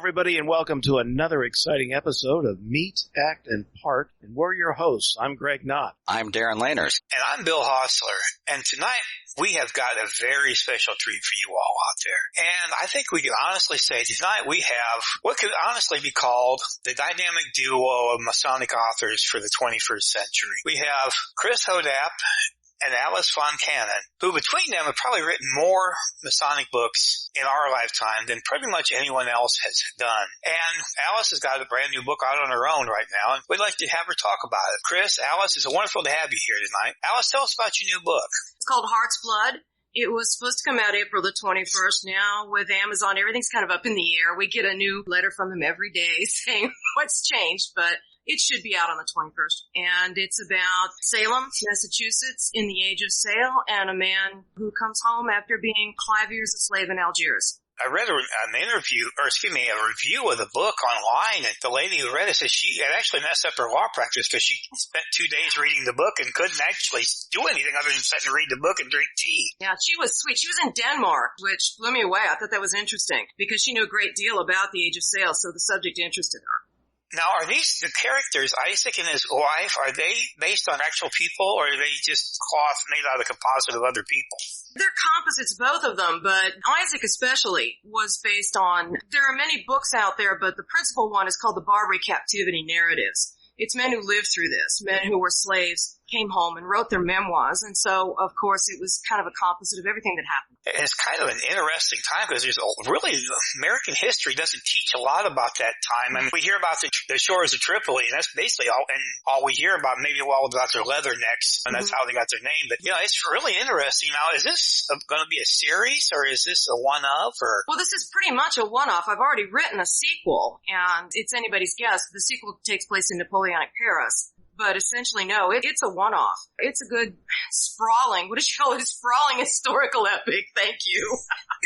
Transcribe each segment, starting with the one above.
everybody, and welcome to another exciting episode of Meet, Act, and Part. And we're your hosts. I'm Greg Knott. I'm Darren Laners. And I'm Bill Hostler. And tonight, we have got a very special treat for you all out there. And I think we can honestly say tonight we have what could honestly be called the dynamic duo of Masonic authors for the 21st century. We have Chris Hodapp and Alice von Kannon, who between them have probably written more Masonic books in our lifetime than pretty much anyone else has done. And Alice has got a brand new book out on her own right now, and we'd like to have her talk about it. Chris, Alice, it's wonderful to have you here tonight. Alice, tell us about your new book. It's called Heart's Blood. It was supposed to come out April the 21st. Now, with Amazon, everything's kind of up in the air. We get a new letter from them every day saying what's changed, but it should be out on the 21st. And it's about Salem, Massachusetts, in the age of sail, and a man who comes home after being 5 years a slave in Algiers. I read a review of the book online, and the lady who read it said she had actually messed up her law practice because she spent 2 days reading the book and couldn't actually do anything other than sit and read the book and drink tea. Yeah, she was sweet. She was in Denmark, which blew me away. I thought that was interesting because she knew a great deal about the age of sail, so the subject interested her. Now, are these the characters, Isaac and his wife, are they based on actual people, or are they just cloth made out of the composite of other people? They're composites, both of them, but Isaac especially was based on, there are many books out there, but the principal one is called the Barbary Captivity Narratives. It's men who lived through this, men who were slaves, came home and wrote their memoirs, and so, of course, it was kind of a composite of everything that happened. It's kind of an interesting time because there's really, American history doesn't teach a lot about that time. I mean, we hear about the shores of Tripoli, and that's basically all we hear about, maybe about their leathernecks, and that's how they got their name. But, it's really interesting. Now, is this going to be a series, or is this a one-off? Well, this is pretty much a one-off. I've already written a sequel, and it's anybody's guess. The sequel takes place in Napoleonic Paris. But essentially, no, it's a one-off. It's a good sprawling historical epic. Thank you.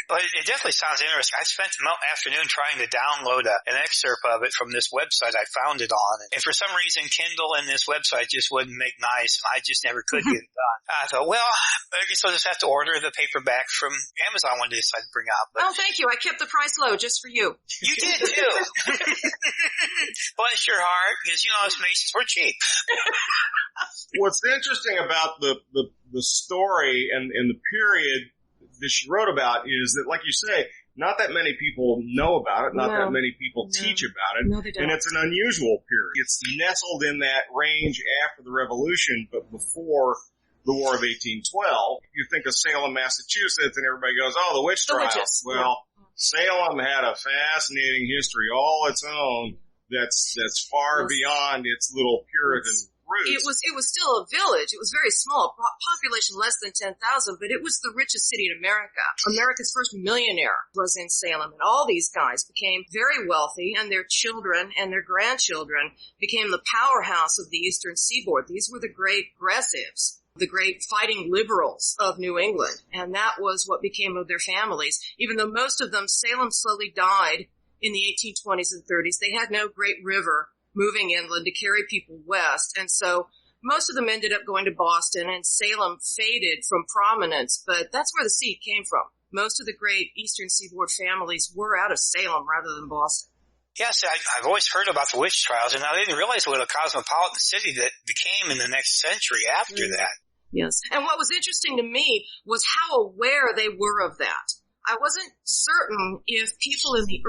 But it definitely sounds interesting. I spent the afternoon trying to download an excerpt of it from this website I found it on. And for some reason, Kindle and this website just wouldn't make nice, and I just never could get it done. I thought, well, I guess I'll just have to order the paperback from Amazon when they decide to bring out. But thank you. I kept the price low just for you. You did, too. Bless your heart, because, us Masons, we're cheap. What's interesting about the story and the period that she wrote about is that, like you say, not that many people know about it, not that many people teach about it, no, they don't. And it's an unusual period. It's nestled in that range after the Revolution, but before the War of 1812. You think of Salem, Massachusetts, and everybody goes, "Oh, the witch trials." Witches. Well, Salem had a fascinating history all its own. That's far beyond its little Puritan roots. It was still a village. It was very small, population less than 10,000, but it was the richest city in America. America's first millionaire was in Salem, and all these guys became very wealthy, and their children and their grandchildren became the powerhouse of the Eastern Seaboard. These were the great progressives, the great fighting liberals of New England, and that was what became of their families. Even though most of them, Salem slowly died in the 1820s and 30s. They had no great river moving inland to carry people west. And so most of them ended up going to Boston, and Salem faded from prominence, but that's where the seed came from. Most of the great Eastern Seaboard families were out of Salem rather than Boston. Yes, I've always heard about the witch trials, and I didn't realize what a cosmopolitan city that became in the next century after that. Yes. And what was interesting to me was how aware they were of that. I wasn't certain if people in the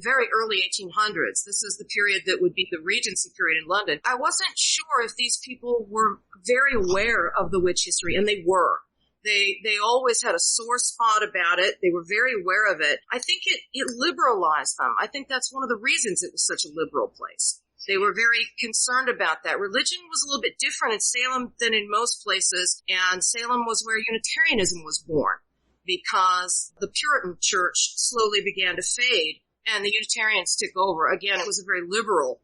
very early 1800s, this is the period that would be the Regency period in London, I wasn't sure if these people were very aware of the witch history, and they were. They always had a sore spot about it. They were very aware of it. I think it liberalized them. I think that's one of the reasons it was such a liberal place. They were very concerned about that. Religion was a little bit different in Salem than in most places, and Salem was where Unitarianism was born, because the Puritan church slowly began to fade and the Unitarians took over. Again, it was a very liberal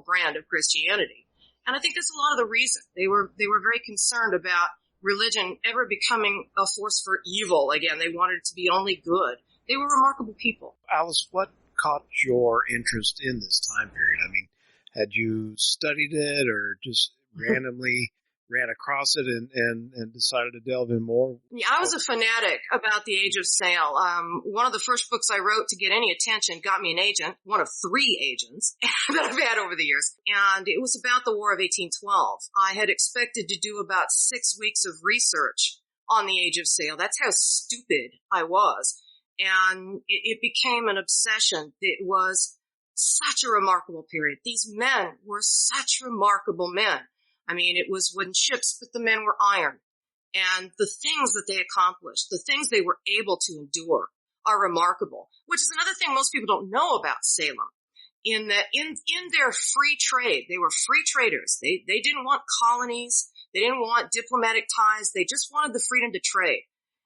brand of Christianity. And I think that's a lot of the reason. They were very concerned about religion ever becoming a force for evil. Again, they wanted it to be only good. They were remarkable people. Alice, what caught your interest in this time period? I mean, had you studied it or just randomly ran across it and decided to delve in more? Yeah, I was a fanatic about the Age of Sail. One of the first books I wrote to get any attention got me an agent, one of 3 agents that I've had over the years. And it was about the War of 1812. I had expected to do about 6 weeks of research on the Age of Sail. That's how stupid I was. And it became an obsession. It was such a remarkable period. These men were such remarkable men. I mean, it was wooden ships, but the men were iron. And the things that they accomplished, the things they were able to endure are remarkable, which is another thing most people don't know about Salem. In that, in their free trade, they were free traders. They didn't want colonies. They didn't want diplomatic ties. They just wanted the freedom to trade.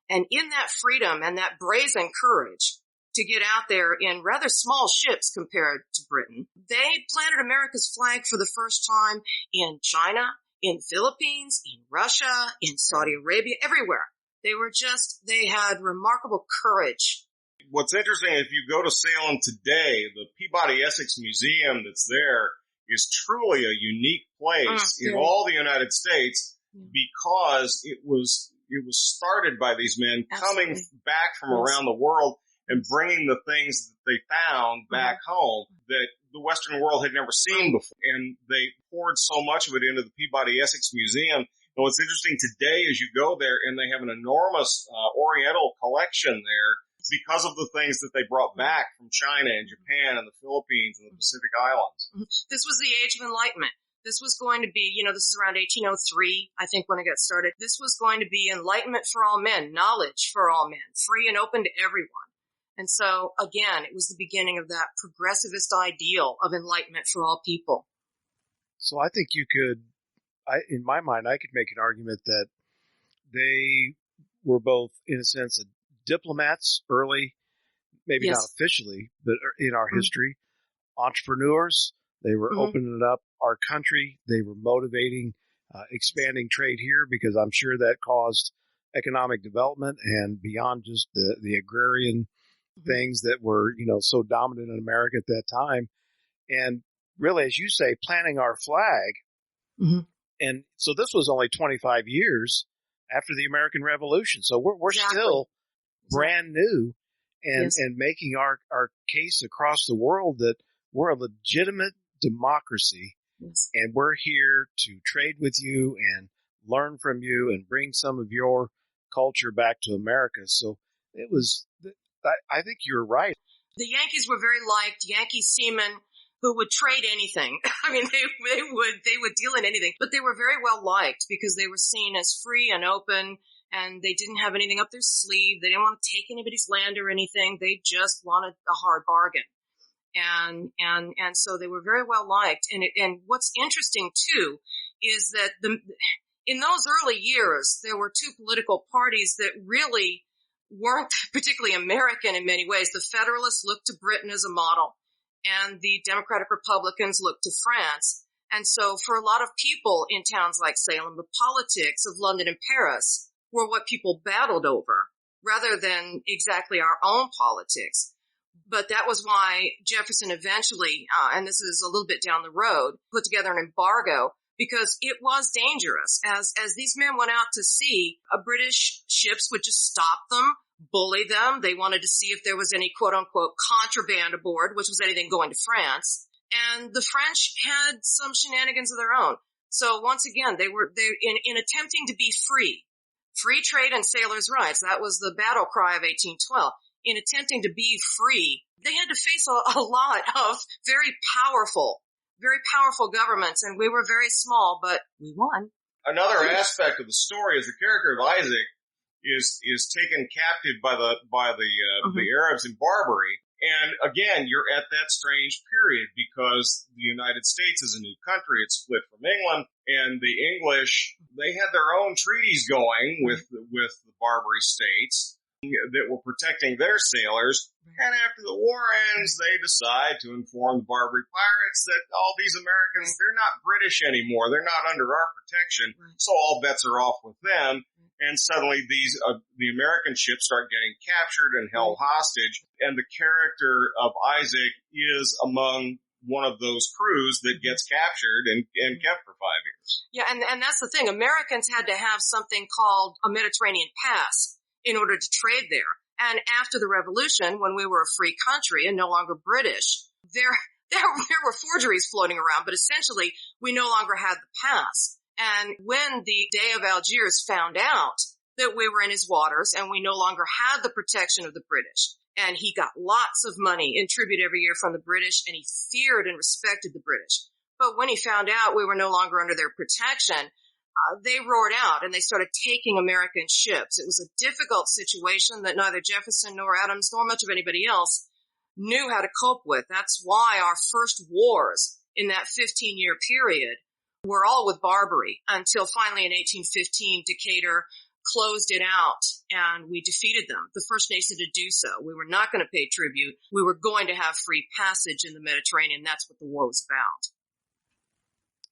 And in that freedom and that brazen courage to get out there in rather small ships compared to Britain, they planted America's flag for the first time in China, in Philippines, in Russia, in Saudi Arabia, everywhere. They had remarkable courage. What's interesting, if you go to Salem today, the Peabody Essex Museum that's there is truly a unique place in all the United States because it was started by these men coming back from around the world and bringing the things that they found back home that the Western world had never seen before. And they poured so much of it into the Peabody Essex Museum. And what's interesting today is you go there and they have an enormous Oriental collection there because of the things that they brought back from China and Japan and the Philippines and the Pacific Islands. This was the Age of Enlightenment. This was going to be, this is around 1803, I think, when it got started. This was going to be enlightenment for all men, knowledge for all men, free and open to everyone. And so, again, it was the beginning of that progressivist ideal of enlightenment for all people. So I think in my mind, I could make an argument that they were both, in a sense, diplomats early, maybe not officially, but in our history, entrepreneurs. They were opening up our country. They were motivating, expanding trade here because I'm sure that caused economic development and beyond just the agrarian things that were, so dominant in America at that time. And really, as you say, planting our flag. And so this was only 25 years after the American Revolution. So we're still brand new and making our case across the world that we're a legitimate democracy and we're here to trade with you and learn from you and bring some of your culture back to America. So it was, I think you're right. The Yankees were very liked. Yankee seamen who would trade anything. I mean, they would deal in anything, but they were very well liked because they were seen as free and open and they didn't have anything up their sleeve. They didn't want to take anybody's land or anything. They just wanted a hard bargain. And so they were very well liked. And what's interesting too is that in those early years, there were 2 political parties that really weren't particularly American in many ways. The Federalists looked to Britain as a model, and the Democratic Republicans looked to France. And so for a lot of people in towns like Salem, the politics of London and Paris were what people battled over rather than exactly our own politics. But that was why Jefferson eventually, and this is a little bit down the road, put together an embargo because it was dangerous. As these men went out to sea, British ships would just stop them, bully them. They wanted to see if there was any quote unquote contraband aboard, which was anything going to France. And the French had some shenanigans of their own. So once again, they in attempting to be free trade and sailors' rights. That was the battle cry of 1812. In attempting to be free, they had to face a lot of very powerful governments, and we were very small, but we won. Another aspect of the story is the character of Isaac is taken captive by the Arabs in Barbary. And again, you're at that strange period because the United States is a new country. It's split from England, and the English, they had their own treaties going with the Barbary states that were protecting their sailors. And after the war ends, they decide to inform the Barbary pirates that all these Americans, they're not British anymore. They're not under our protection. So all bets are off with them. And suddenly the American ships start getting captured and held hostage. And the character of Isaac is among one of those crews that gets captured and kept for 5 years. Yeah, and that's the thing. Americans had to have something called a Mediterranean pass in order to trade there. And after the revolution, when we were a free country and no longer British, there were forgeries floating around, but essentially we no longer had the pass. And when the Dey of Algiers found out that we were in his waters and we no longer had the protection of the British, and he got lots of money in tribute every year from the British, and he feared and respected the British. But when he found out we were no longer under their protection, they roared out and they started taking American ships. It was a difficult situation that neither Jefferson nor Adams nor much of anybody else knew how to cope with. That's why our first wars in that 15-year period were all with Barbary until finally in 1815, Decatur closed it out and we defeated them, the first nation to do so. We were not going to pay tribute. We were going to have free passage in the Mediterranean. That's what the war was about.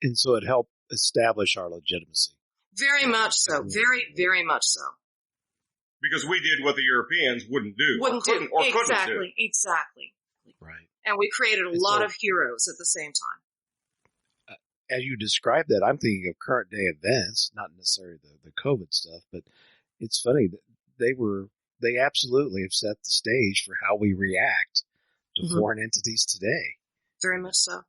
And so it helped establish our legitimacy. Very much so. Very, very much so. Because we did what the Europeans wouldn't do. Couldn't do. Exactly. Right. And we created a lot of heroes at the same time. As you describe that, I'm thinking of current day events, not necessarily the COVID stuff, but it's funny that they absolutely have set the stage for how we react to foreign entities today. Very much so.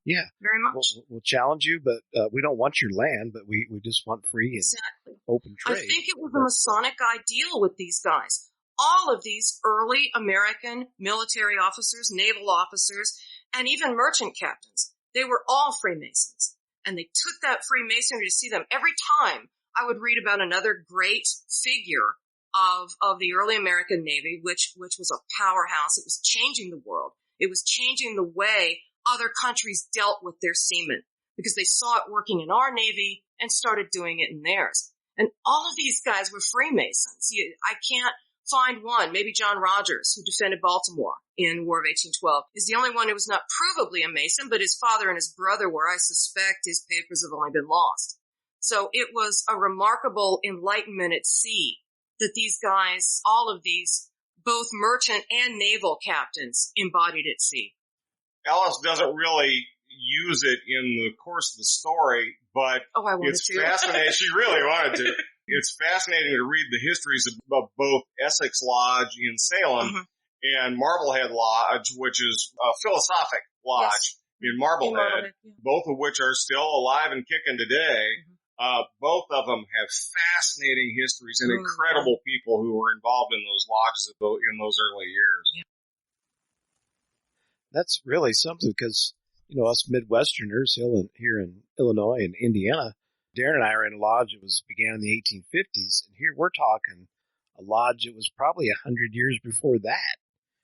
Yeah. Very much. We'll challenge you, but we don't want your land, but we just want free and open trade. I think it was a Masonic ideal with these guys. All of these early American military officers, naval officers, and even merchant captains, they were all Freemasons. And they took that Freemasonry to see them. Every time I would read about another great figure of the early American Navy, which was a powerhouse. It was changing the world. It was changing the way other countries dealt with their seamen because they saw it working in our Navy and started doing it in theirs. And all of these guys were Freemasons. I can't find one. Maybe John Rogers, who defended Baltimore in the War of 1812, is the only one who was not provably a Mason, but his father and his brother were. I suspect his papers have only been lost. So it was a remarkable enlightenment at sea that these guys, all of these, both merchant and naval captains, embodied at sea. Ellis doesn't really use it in the course of the story, but it's fascinating. She really wanted to. It's fascinating to read the histories of both Essex Lodge in Salem and Marblehead Lodge, which is a philosophic lodge in Marblehead, both of which are still alive and kicking today. Both of them have fascinating histories and incredible people who were involved in those lodges in those early years. Yeah. That's really something because, us Midwesterners here in Illinois and Indiana, Darren and I are in a lodge that began in the 1850s. And here we're talking a lodge that was probably 100 years before that.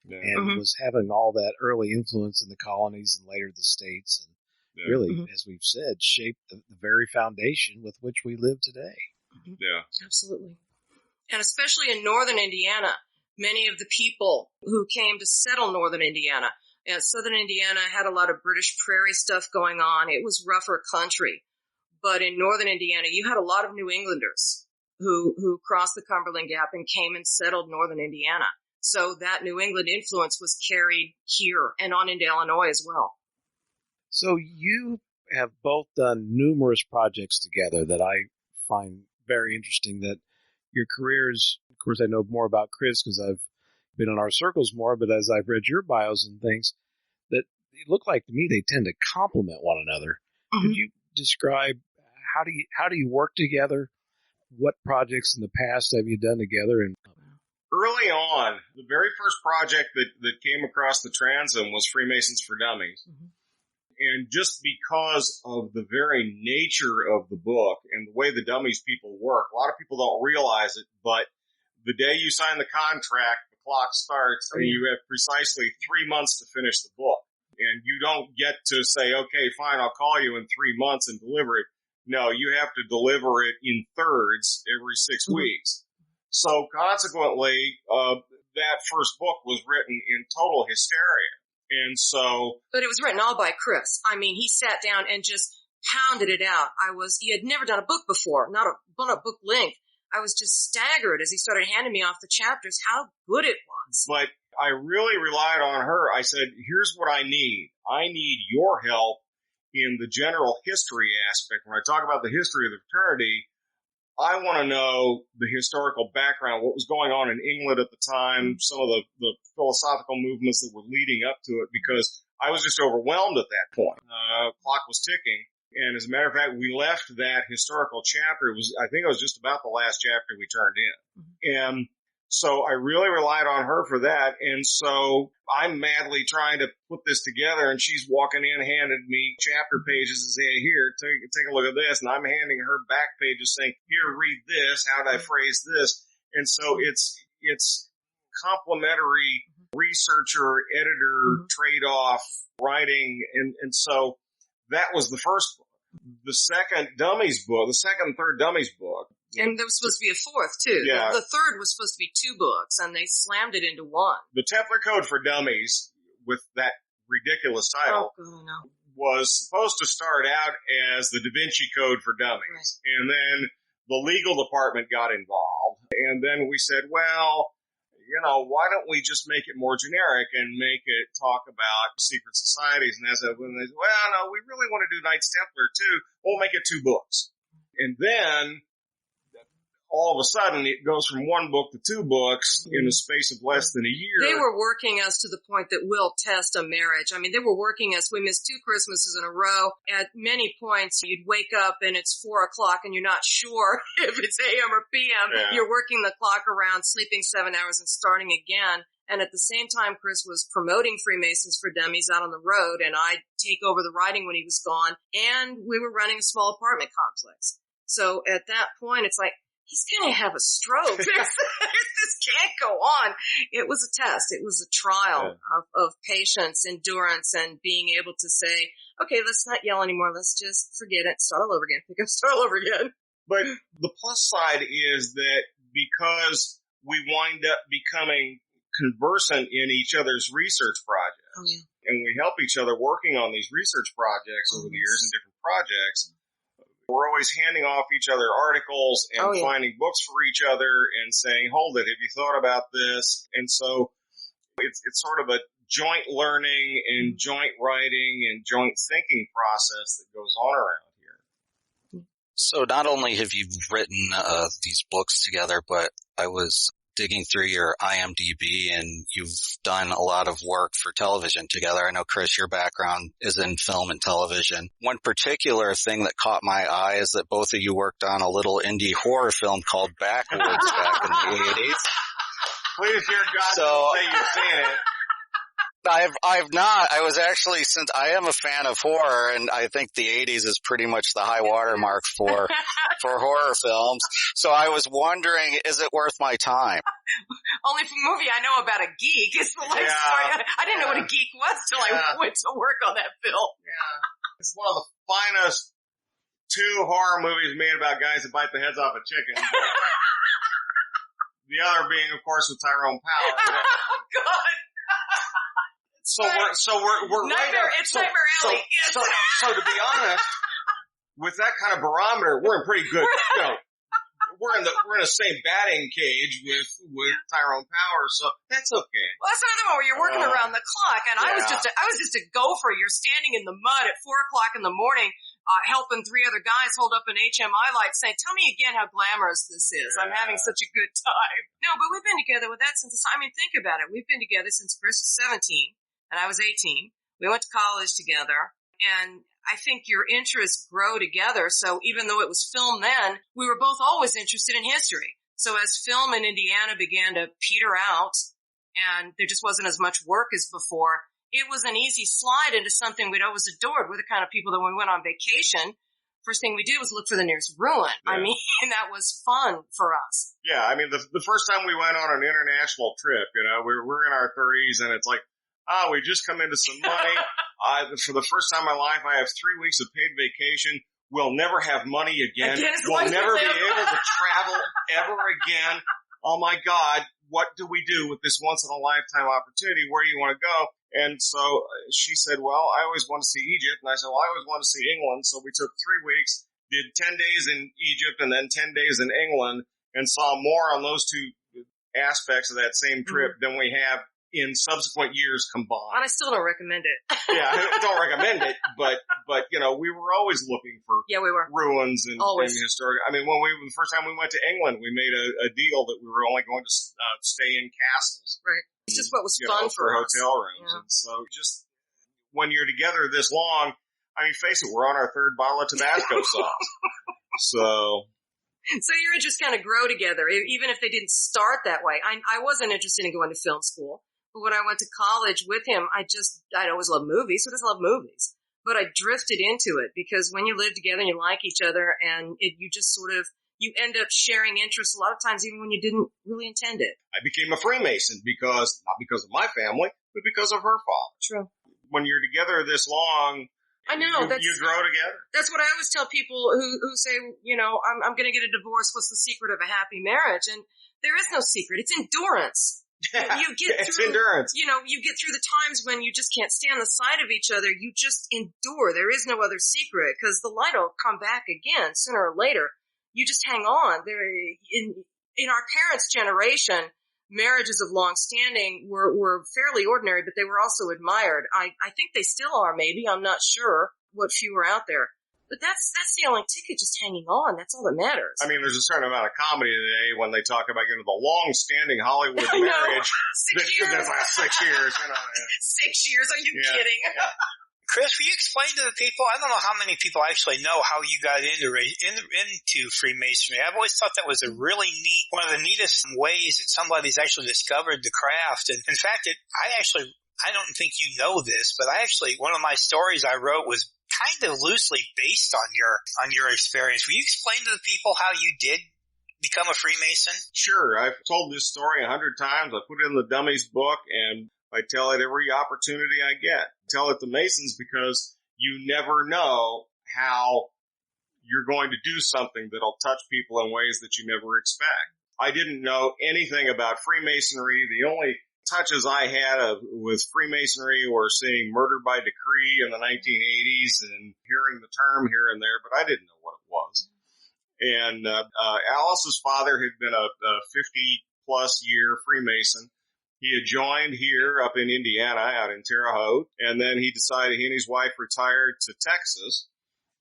Yeah. And was having all that early influence in the colonies and later the states. And really, as we've said, shaped the very foundation with which we live today. Yeah. Absolutely. And especially in northern Indiana, many of the people who came to settle northern Indiana, southern Indiana had a lot of British prairie stuff going on. It was rougher country. But in northern Indiana, you had a lot of New Englanders who crossed the Cumberland Gap and came and settled northern Indiana. So that New England influence was carried here and on into Illinois as well. So you have both done numerous projects together that I find very interesting, that your careers, of course, I know more about Chris because I've been in our circles more, but as I've read your bios and things, that it look like to me they tend to complement one another. Could you describe how do you work together? What projects in the past have you done together? And early on, the very first project that came across the transom was Freemasons for Dummies. And just because of the very nature of the book and the way the dummies people work, a lot of people don't realize it, but the day you sign the contract, the clock starts and you have precisely 3 months to finish the book. And you don't get to say, okay, fine, I'll call you in 3 months and deliver it. No, you have to deliver it in thirds every 6 weeks. So consequently, that first book was written in total hysteria. And so. But it was written all by Chris. I mean, he sat down and just pounded it out. He had never done a book before, not a book length. I was just staggered as he started handing me off the chapters, how good it was. But I really relied on her. I said, here's what I need. I need your help in the general history aspect. When I talk about the history of the fraternity, I want to know the historical background, what was going on in England at the time, some of the philosophical movements that were leading up to it, because I was just overwhelmed at that point. Clock was ticking. And as a matter of fact, we left that historical chapter. I think it was just about the last chapter we turned in. And so I really relied on her for that. And so I'm madly trying to put this together, and she's walking in, handing me chapter pages and saying, here, take a look at this. And I'm handing her back pages saying, here, read this. How did I phrase this? And so it's complementary researcher, editor, trade-off writing. And so that was the first book. The second and third Dummies book. And there was supposed to be a fourth, too. Yeah. The third was supposed to be 2 books, and they slammed it into one. The Templar Code for Dummies, with that ridiculous title, was supposed to start out as the Da Vinci Code for Dummies. Right. And then the legal department got involved. And then we said, well, why don't we just make it more generic and make it talk about secret societies? And when they said, well, no, we really want to do Knights Templar too. We'll make it 2 books. And then all of a sudden it goes from 1 book to 2 books in the space of less than a year. They were working us to the point that we'll test a marriage. I mean, they were working us. We missed 2 Christmases in a row. At many points, you'd wake up and it's 4:00 and you're not sure if it's AM or PM. Yeah. You're working the clock around, sleeping 7 hours and starting again. And at the same time, Chris was promoting Freemasons for Dummies out on the road, and I'd take over the writing when he was gone. And we were running a small apartment complex. So at that point, it's like, he's going to have a stroke. This can't go on. It was a test. It was a trial of patience, endurance, and being able to say, okay, let's not yell anymore. Let's just forget it. Start all over again. Pick up, start all over again. But the plus side is that because we wind up becoming conversant in each other's research projects, and we help each other working on these research projects over the years and different projects, we're always handing off each other articles and finding books for each other and saying, hold it, have you thought about this? And so it's sort of a joint learning and joint writing and joint thinking process that goes on around here. So not only have you written these books together, but I was digging through your IMDb, and you've done a lot of work for television together. I know, Chris, your background is in film and television. One particular thing that caught my eye is that both of you worked on a little indie horror film called Backwoods back in the 80s. Please, dear God, don't say you've seen it. I've not. I was actually, since I am a fan of horror, and I think the 80s is pretty much the high watermark for horror films. So I was wondering, is it worth my time? Only from a movie I know about a geek. It's the life story. I didn't know what a geek was till I went to work on that film. Yeah. It's one of the finest 2 horror movies made about guys that bite the heads off of chickens. The other being, of course, with Tyrone Power. Oh, God. So we're Nightmare, right it's Nightmare Alley. So to be honest, with that kind of barometer, we're in pretty good, we're in the same batting cage with Tyrone Power, so that's okay. Well, that's another one where you're working around the clock, and I was just a gopher. You're standing in the mud at 4:00 in the morning, helping 3 other guys hold up an HMI light saying, tell me again how glamorous this is. I'm having such a good time. No, but we've been together with that since, think about it. We've been together since Chris was 17 and I was 18. We went to college together, and I think your interests grow together. So even though it was film then, we were both always interested in history. So as film in Indiana began to peter out and there just wasn't as much work as before, it was an easy slide into something we'd always adored. We're the kind of people that when we went on vacation, first thing we did was look for the nearest ruin. Yeah. That was fun for us. Yeah, the first time we went on an international trip, we're in our 30s, and it's like, we just come into some money. For the first time in my life, I have 3 weeks of paid vacation. We'll never have money again. We'll never be able to travel ever again. Oh my God, what do we do with this once in a lifetime opportunity? Where do you want to go? And so she said, well, I always want to see Egypt. And I said, well, I always want to see England. So we took 3 weeks, did 10 days in Egypt and then 10 days in England. and saw more on those two aspects of that same trip than we have in subsequent years combined. And I still don't recommend it. Yeah, I don't recommend it, but we were always looking for ruins and historic. I mean, the first time we went to England, we made a deal that we were only going to stay in castles. Right. It's just what was fun for us. Hotel rooms. Yeah. And so just when you're together this long, I mean, face it, we're on our third bottle of Tabasco sauce. So your interests kind of grow together, even if they didn't start that way. I wasn't interested in going to film school. But when I went to college with him, I'd always loved movies. Who doesn't love movies? But I drifted into it because when you live together and you like each other and you end up sharing interests a lot of times even when you didn't really intend it. I became a Freemason not because of my family, but because of her father. True. When you're together this long, I know you grow together. That's what I always tell people who say, I'm going to get a divorce. What's the secret of a happy marriage? And there is no secret. It's endurance. You get through, endurance. You get through the times when you just can't stand the sight of each other. You just endure. There is no other secret because the light will come back again sooner or later. You just hang on. In our parents' generation, marriages of long standing were fairly ordinary, but they were also admired. I think they still are, maybe. I'm not sure what few are out there. But that's the only ticket, just hanging on. That's all that matters. I mean, there's a certain amount of comedy today when they talk about, the long-standing Hollywood marriage. 6 years. That lasts 6 years. 6 years. Are you kidding? Yeah. Chris, will you explain to the people? I don't know how many people actually know how you got into Freemasonry. I've always thought that was one of the neatest ways that somebody's actually discovered the craft. And in fact, I don't think you know this, but one of my stories I wrote was kind of loosely based on your experience. Will you explain to the people how you did become a Freemason? Sure. I've told this story 100 times. I put it in the Dummies book, and I tell it every opportunity I get. I tell it to Masons because you never know how you're going to do something that'll touch people in ways that you never expect. I didn't know anything about Freemasonry. The only touches I had with Freemasonry were seeing Murder by Decree in the 1980s and hearing the term here and there, but I didn't know what it was. And Alice's father had been a 50-plus year Freemason. He had joined here up in Indiana, out in Terre Haute, and then he decided he and his wife retired to Texas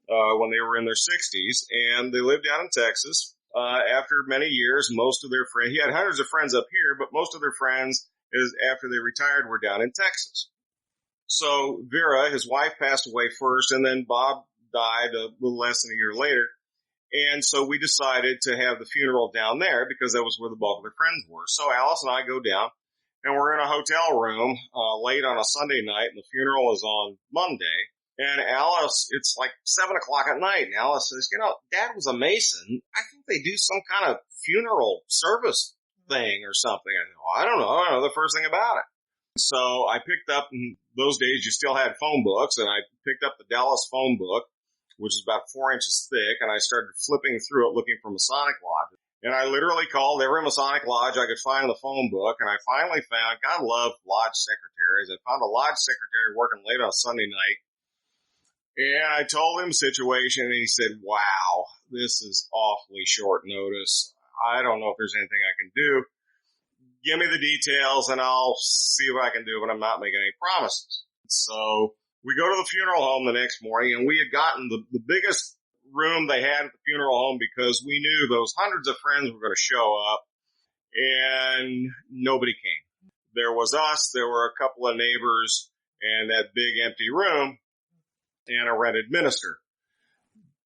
when they were in their 60s, and they lived out in Texas. After many years, most of their friends, he had hundreds of friends up here, but most of their friends, after they retired, were down in Texas. So Vera, his wife, passed away first, and then Bob died a little less than a year later. And so we decided to have the funeral down there because that was where the bulk of their friends were. So Alice and I go down, and we're in a hotel room late on a Sunday night, and the funeral is on Monday. And Alice, it's like 7 o'clock at night, and Alice says, Dad was a Mason. I think they do some kind of funeral service thing or something. I don't know. I don't know the first thing about it. So I picked up, in those days you still had phone books, and I picked up the Dallas phone book, which is about 4 inches thick, and I started flipping through it looking for Masonic lodges. And I literally called every Masonic lodge I could find in the phone book, and I finally found, God love lodge secretaries, I found a lodge secretary working late on a Sunday night. And I told him the situation, and he said, wow, this is awfully short notice. I don't know if there's anything I can do. Give me the details, and I'll see what I can do, but I'm not making any promises. So we go to the funeral home the next morning, and we had gotten the biggest room they had at the funeral home because we knew those hundreds of friends were going to show up, and nobody came. There was us, there were a couple of neighbors, and that big empty room, and a rented minister.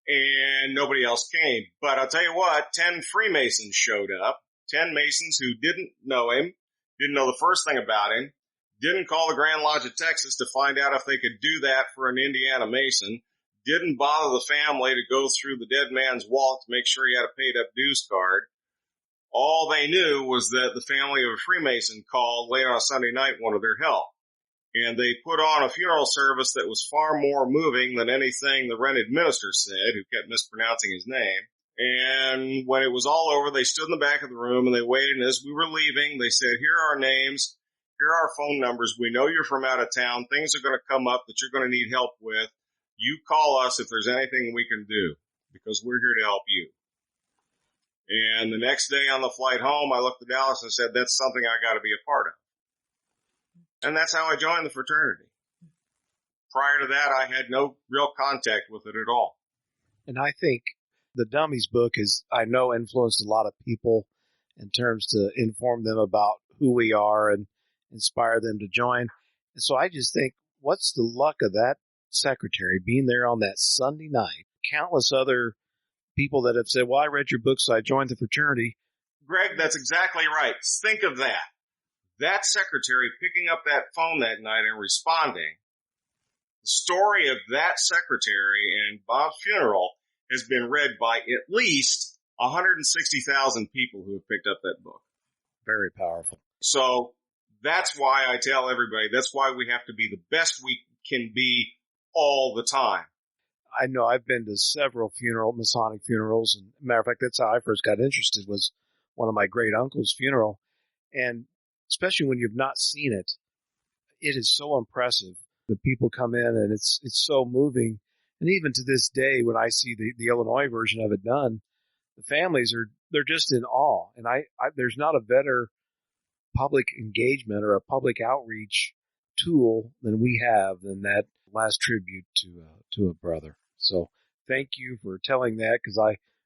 And nobody else came. But I'll tell you what, 10 Freemasons showed up. 10 Masons who didn't know him, didn't know the first thing about him, didn't call the Grand Lodge of Texas to find out if they could do that for an Indiana Mason, didn't bother the family to go through the dead man's wallet to make sure he had a paid-up dues card. All they knew was that the family of a Freemason called late on a Sunday night and wanted their help. And they put on a funeral service that was far more moving than anything the rented minister said, who kept mispronouncing his name. And when it was all over, they stood in the back of the room and they waited. And as we were leaving, they said, here are our names. Here are our phone numbers. We know you're from out of town. Things are going to come up that you're going to need help with. You call us if there's anything we can do because we're here to help you. And the next day on the flight home, I looked at Dallas and said, that's something I got to be a part of. And that's how I joined the fraternity. Prior to that, I had no real contact with it at all. And I think the Dummies book is, I know, influenced a lot of people in terms to inform them about who we are and inspire them to join. And so I just think, what's the luck of that secretary being there on that Sunday night? Countless other people that have said, well, I read your book, so I joined the fraternity. Greg, that's exactly right. Think of that. That secretary picking up that phone that night and responding. The story of that secretary and Bob's funeral has been read by at least 160,000 people who have picked up that book. Very powerful. So that's why I tell everybody, that's why we have to be the best we can be all the time. I know I've been to several Masonic funerals. And matter of fact, that's how I first got interested, was one of my great uncle's funeral. And especially when you've not seen it, it is so impressive. The people come in and it's so moving. And even to this day, when I see the Illinois version of it done, the families they're just in awe. And there's not a better public engagement or a public outreach tool than we have than that last tribute to a brother. So thank you for telling that, because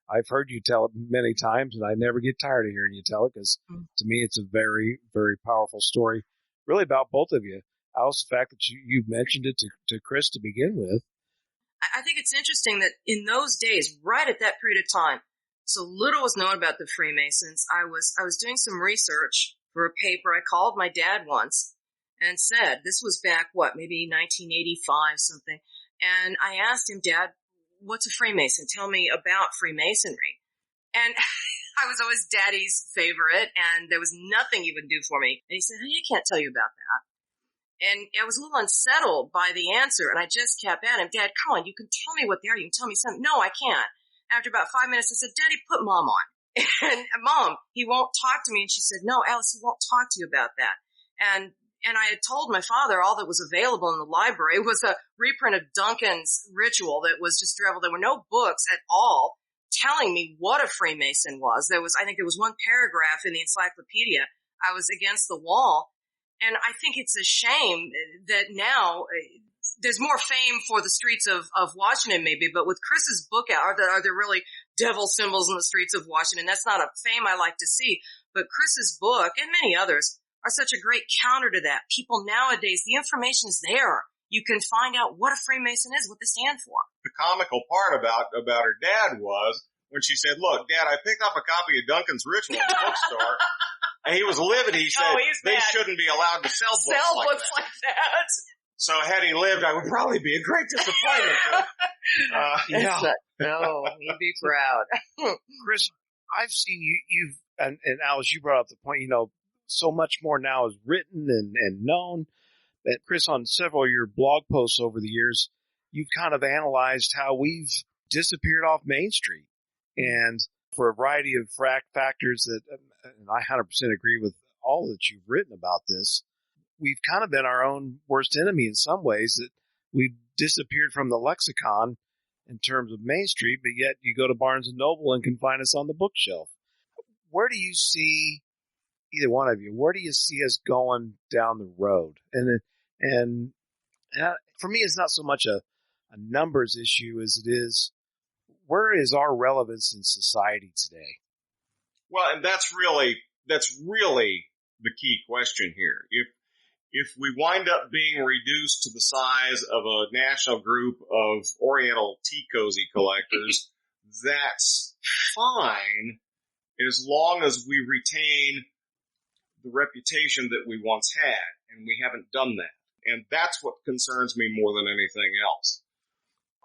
I've heard you tell it many times and I never get tired of hearing you tell it, because to me it's a very, very powerful story, really about both of you. Also, the fact that you mentioned it to Chris to begin with. I think it's interesting that in those days, right at that period of time, so little was known about the Freemasons. I was doing some research for a paper. I called my dad once and said, this was back, maybe 1985 something. And I asked him, Dad, what's a Freemason? Tell me about Freemasonry. And I was always Daddy's favorite, and there was nothing he would do for me. And he said, hey, I can't tell you about that. And I was a little unsettled by the answer, and I just kept at him, Dad, come on, you can tell me what they are. You can tell me something. No, I can't. After about 5 minutes, I said, Daddy, put Mom on. And Mom, he won't talk to me. And she said, no, Alice, he won't talk to you about that. And I had told my father all that was available in the library was a reprint of Duncan's ritual that was just dribbled. There were no books at all telling me what a Freemason was. I think there was one paragraph in the encyclopedia. I was against the wall. And I think it's a shame that now there's more fame for the streets of Washington maybe, but with Chris's book out, are there really devil symbols in the streets of Washington? That's not a fame I like to see. But Chris's book and many others are such a great counter to that. People nowadays, the information is there. You can find out what a Freemason is, what they stand for. The comical part about her dad was when she said, look, Dad, I picked up a copy of Duncan's Ritual in the bookstore. And he was livid. He said they shouldn't be allowed to sell books like that. So had he lived, I would probably be a great disappointment. No, he'd be proud. Chris, I've seen you've, and Alice, you brought up the point, so much more now is written and known. But Chris, on several of your blog posts over the years, you've kind of analyzed how we've disappeared off Main Street. And for a variety of factors that, and I 100% agree with all that you've written about this, we've kind of been our own worst enemy in some ways, that we've disappeared from the lexicon in terms of Main Street, but yet you go to Barnes & Noble and can find us on the bookshelf. Where do you see, either one of you, where do you see us going down the road? And for me, it's not so much a numbers issue as it is, where is our relevance in society today? Well, and that's really the key question here. If we wind up being reduced to the size of a national group of Oriental tea cozy collectors, that's fine as long as we retain the reputation that we once had, and we haven't done that. And that's what concerns me more than anything else.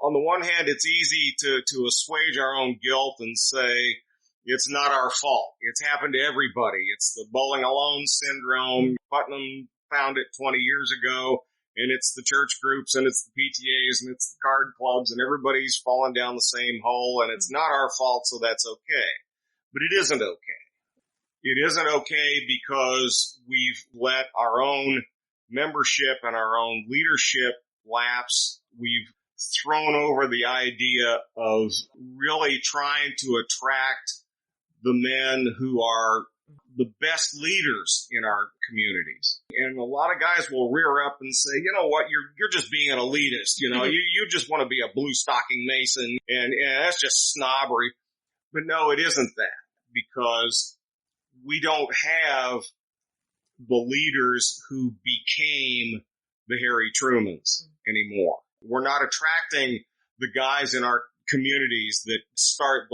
On the one hand, it's easy to assuage our own guilt and say, it's not our fault. It's happened to everybody. It's the bowling alone syndrome. Putnam found it 20 years ago, and it's the church groups, and it's the PTAs, and it's the card clubs, and everybody's fallen down the same hole, and it's not our fault, so that's okay. But it isn't okay. It isn't okay because we've let our own membership and our own leadership lapse. We've thrown over the idea of really trying to attract the men who are the best leaders in our communities. And a lot of guys will rear up and say, you know what, you're just being an elitist. You know, you just want to be a blue stocking Mason, and that's just snobbery. But no, it isn't that, because we don't have the leaders who became the Harry Trumans anymore. We're not attracting the guys in our communities that start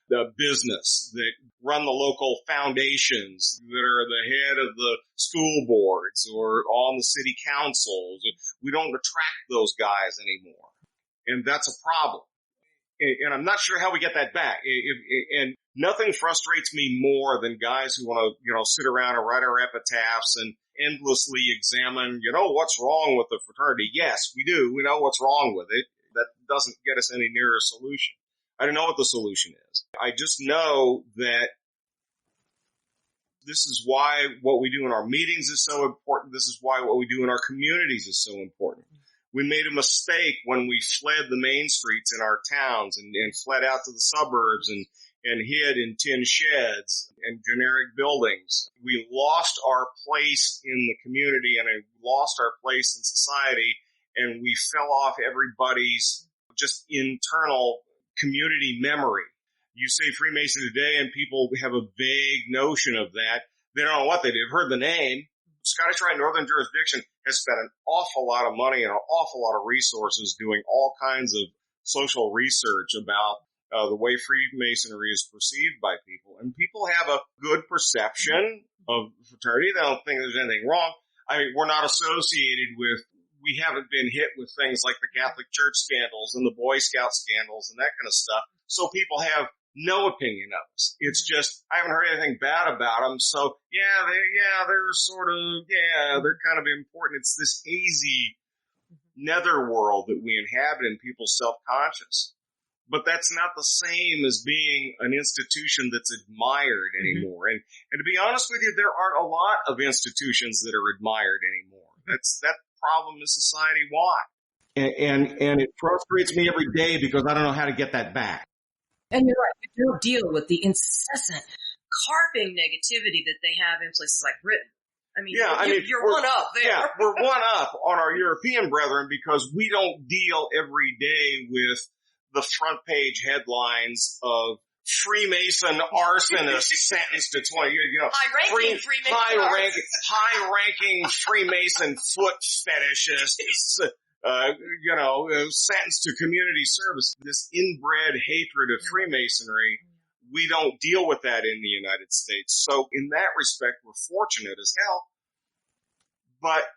the business, that run the local foundations, that are the head of the school boards or on the city councils. We don't attract those guys anymore. And that's a problem. And I'm not sure how we get that back. And nothing frustrates me more than guys who want to, sit around and write our epitaphs and endlessly examine, what's wrong with the fraternity. Yes, we do. We know what's wrong with it. That doesn't get us any nearer a solution. I don't know what the solution is. I just know that this is why what we do in our meetings is so important. This is why what we do in our communities is so important. We made a mistake when we fled the main streets in our towns and fled out to the suburbs and hid in tin sheds and generic buildings. We lost our place in the community and lost our place in society, and we fell off everybody's just internal community memory. You say Freemason today and people have a vague notion of that. They don't know what they do. They've heard the name. Scottish Rite Northern Jurisdiction has spent an awful lot of money and an awful lot of resources doing all kinds of social research about the way Freemasonry is perceived by people. And people have a good perception of fraternity. They don't think there's anything wrong. I mean, we're not associated with, we haven't been hit with things like the Catholic Church scandals and the Boy Scout scandals and that kind of stuff. So people have no opinion of us. It's just, I haven't heard anything bad about them. So they're kind of important. It's this hazy netherworld that we inhabit and people's self-conscious. But that's not the same as being an institution that's admired anymore. And to be honest with you, there aren't a lot of institutions that are admired anymore. That problem is society-wide. And it frustrates me every day because I don't know how to get that back. And you're right, you don't deal with the incessant carping negativity that they have in places like Britain. I mean, you're one up there. Yeah, we're one up on our European brethren because we don't deal every day with the front page headlines of Freemason arsonist sentenced to 20 years. High-ranking Freemason foot fetishists. Sentenced to community service. This inbred hatred of Freemasonry, we don't deal with that in the United States. So in that respect, we're fortunate as hell. But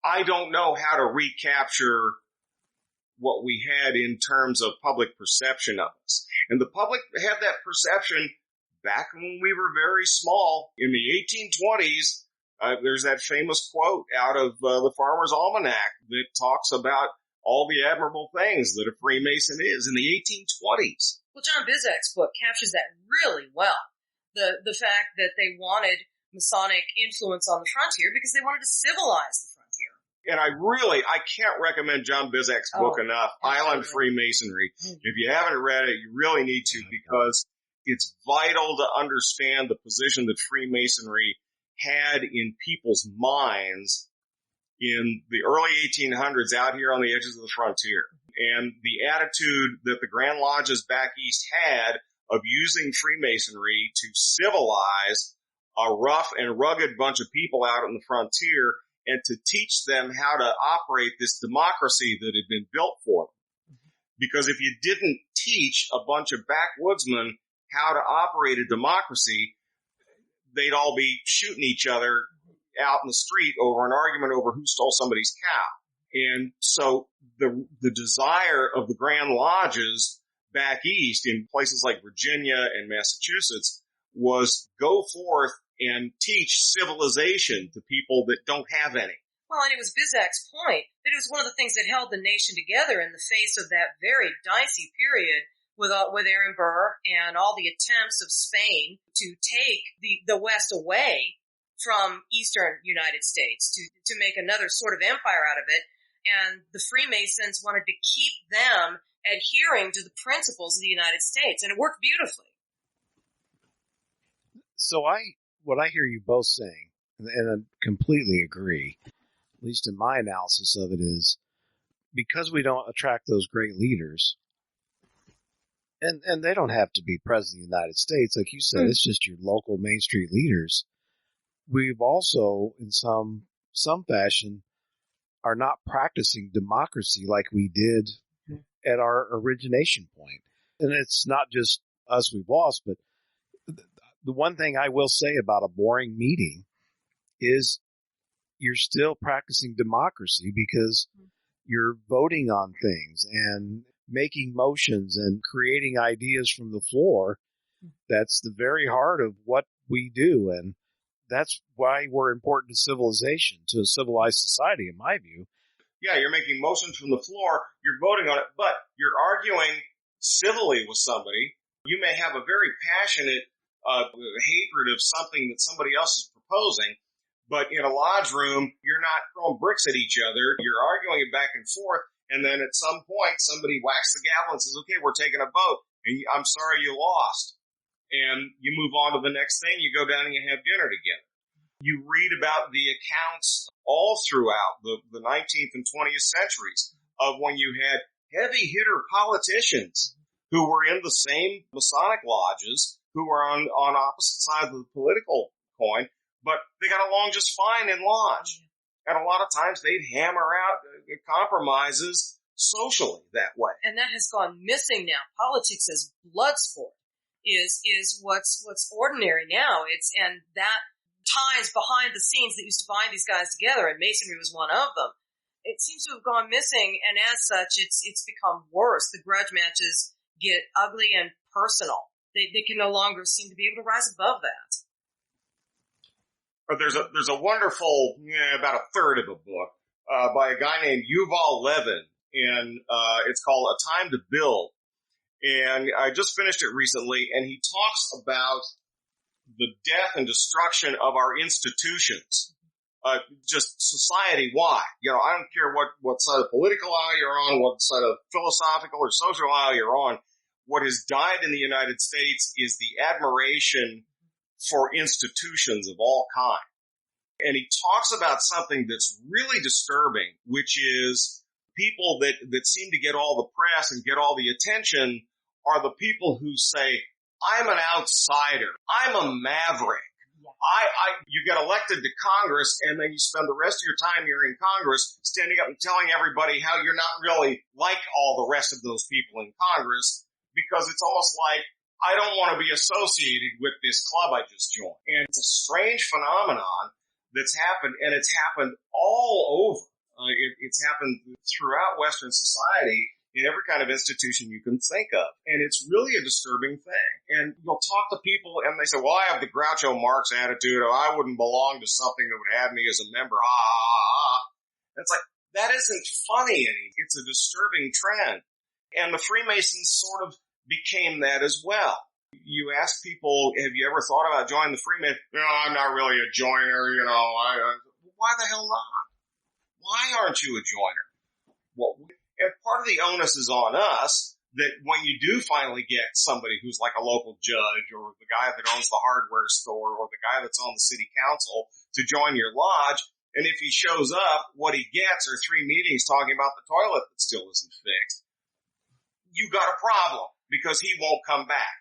I don't know how to recapture what we had in terms of public perception of us. And the public had that perception back when we were very small. In the 1820s, there's that famous quote out of the Farmer's Almanac that talks about all the admirable things that a Freemason is in the 1820s. Well, John Bizek's book captures that really well. The fact that they wanted Masonic influence on the frontier because they wanted to civilize the frontier. And I can't recommend John Bizek's book enough, Island Freemasonry. If you haven't read it, you really need to, because it's vital to understand the position that Freemasonry had in people's minds in the early 1800s out here on the edges of the frontier. And the attitude that the Grand Lodges back east had of using Freemasonry to civilize a rough and rugged bunch of people out on the frontier and to teach them how to operate this democracy that had been built for them. Because if you didn't teach a bunch of backwoodsmen how to operate a democracy, they'd all be shooting each other out in the street over an argument over who stole somebody's cow. And so the desire of the Grand Lodges back east in places like Virginia and Massachusetts was go forth and teach civilization to people that don't have any. Well, and it was Bizek's point that it was one of the things that held the nation together in the face of that very dicey period with Aaron Burr and all the attempts of Spain to take the West away from Eastern United States to make another sort of empire out of it. And the Freemasons wanted to keep them adhering to the principles of the United States, and it worked beautifully. So what I hear you both saying, and I completely agree, at least in my analysis of it, is because we don't attract those great leaders, and they don't have to be president of the United States, like you said, it's just your local Main Street leaders. We've also, in some fashion, are not practicing democracy like we did at our origination point. And it's not just us we've lost, but the one thing I will say about a boring meeting is you're still practicing democracy because you're voting on things and making motions and creating ideas from the floor. That's the very heart of what we do. And that's why we're important to civilization, to a civilized society, in my view. Yeah, you're making motions from the floor, you're voting on it, but you're arguing civilly with somebody. You may have a very passionate hatred of something that somebody else is proposing, but in a lodge room, you're not throwing bricks at each other. You're arguing it back and forth, and then at some point, somebody whacks the gavel and says, okay, we're taking a vote, and I'm sorry you lost. And you move on to the next thing, you go down and you have dinner together. You read about the accounts all throughout the 19th and 20th centuries of when you had heavy hitter politicians who were in the same Masonic lodges, who were on opposite sides of the political coin, but they got along just fine in lodge. And a lot of times they'd hammer out compromises socially that way. And that has gone missing now. Politics as blood sport is what's ordinary now. And that ties behind the scenes that used to bind these guys together, and Masonry was one of them. It seems to have gone missing, and as such, it's become worse. The grudge matches get ugly and personal. They can no longer seem to be able to rise above that. But there's a wonderful, about a third of a book by a guy named Yuval Levin, and it's called A Time to Build. And I just finished it recently, and he talks about the death and destruction of our institutions, just society-wide. I don't care what side of political aisle you're on, what side of philosophical or social aisle you're on. What has died in the United States is the admiration for institutions of all kinds. And he talks about something that's really disturbing, which is people that seem to get all the press and get all the attention are the people who say, I'm an outsider. I'm a maverick. You get elected to Congress, and then you spend the rest of your time here in Congress standing up and telling everybody how you're not really like all the rest of those people in Congress, because it's almost like, I don't want to be associated with this club I just joined. And it's a strange phenomenon that's happened, and it's happened all over. It's happened throughout Western society, in every kind of institution you can think of. And it's really a disturbing thing. And you'll talk to people and they say, well, I have the Groucho Marx attitude, or I wouldn't belong to something that would have me as a member. And it's like, that isn't funny. It's a disturbing trend. And the Freemasons sort of became that as well. You ask people, have you ever thought about joining the Freemasons? I'm not really a joiner, why the hell not? Why aren't you a joiner? And part of the onus is on us that when you do finally get somebody who's like a local judge, or the guy that owns the hardware store, or the guy that's on the city council to join your lodge, and if he shows up, what he gets are 3 meetings talking about the toilet that still isn't fixed, you got a problem, because he won't come back.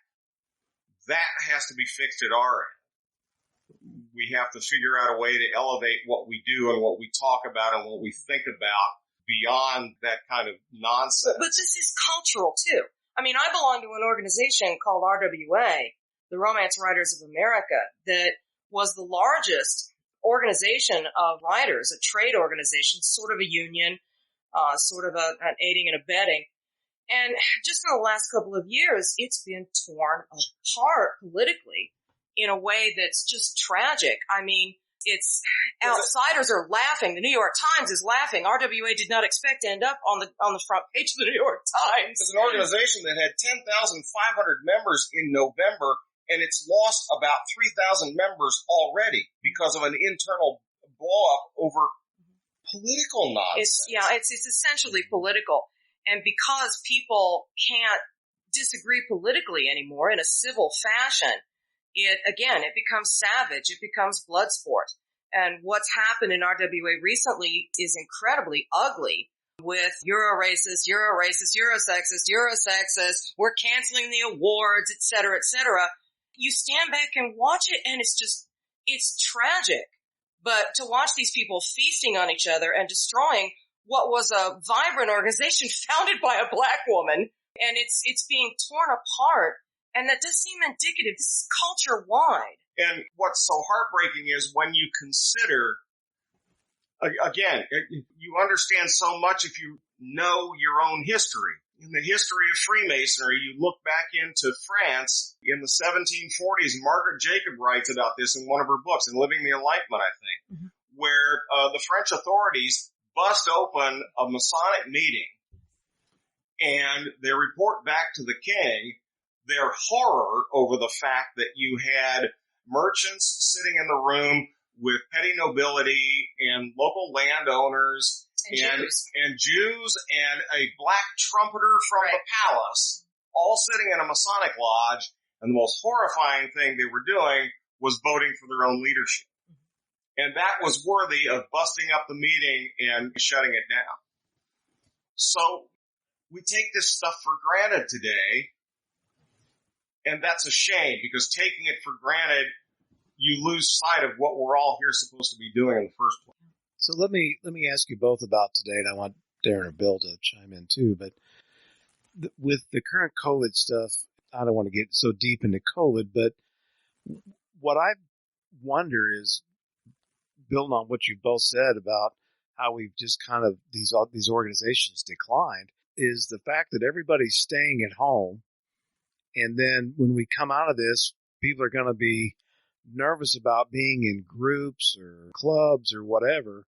That has to be fixed at our end. We have to figure out a way to elevate what we do and what we talk about and what we think about beyond that kind of nonsense. But this is cultural, too. I mean, I belong to an organization called RWA, the Romance Writers of America, that was the largest organization of writers, a trade organization, sort of a union, sort of an aiding and abetting. And just in the last couple of years, it's been torn apart politically in a way that's just tragic. I mean, outsiders are laughing. The New York Times is laughing. RWA did not expect to end up on the front page of the New York Times. It's an organization that had 10,500 members in November, and it's lost about 3,000 members already because of an internal blow-up over political nonsense. It's essentially political. And because people can't disagree politically anymore in a civil fashion, it becomes savage. It becomes blood sport. And what's happened in RWA recently is incredibly ugly with Euro-racist, Euro-sexist, we're canceling the awards, et cetera, et cetera. You stand back and watch it and it's tragic. But to watch these people feasting on each other and destroying what was a vibrant organization founded by a black woman, and it's being torn apart, and that does seem indicative. This is culture-wide. And what's so heartbreaking is when you consider, again, you understand so much if you know your own history. In the history of Freemasonry, you look back into France in the 1740s. Margaret Jacob writes about this in one of her books, in Living the Enlightenment, I think, where the French authorities bust open a Masonic meeting and they report back to the king their horror over the fact that you had merchants sitting in the room with petty nobility and local landowners and Jews and a black trumpeter from the palace all sitting in a Masonic lodge, and the most horrifying thing they were doing was voting for their own leadership. And that was worthy of busting up the meeting and shutting it down. So we take this stuff for granted today, and that's a shame, because taking it for granted, you lose sight of what we're all here supposed to be doing in the first place. So let me ask you both about today, and I want Darren or Bill to chime in too. But with the current COVID stuff, I don't want to get so deep into COVID, but what I wonder is, building on what you both said about how we've just kind of these organizations declined, is the fact that everybody's staying at home, and then when we come out of this, people are going to be nervous about being in groups or clubs or whatever.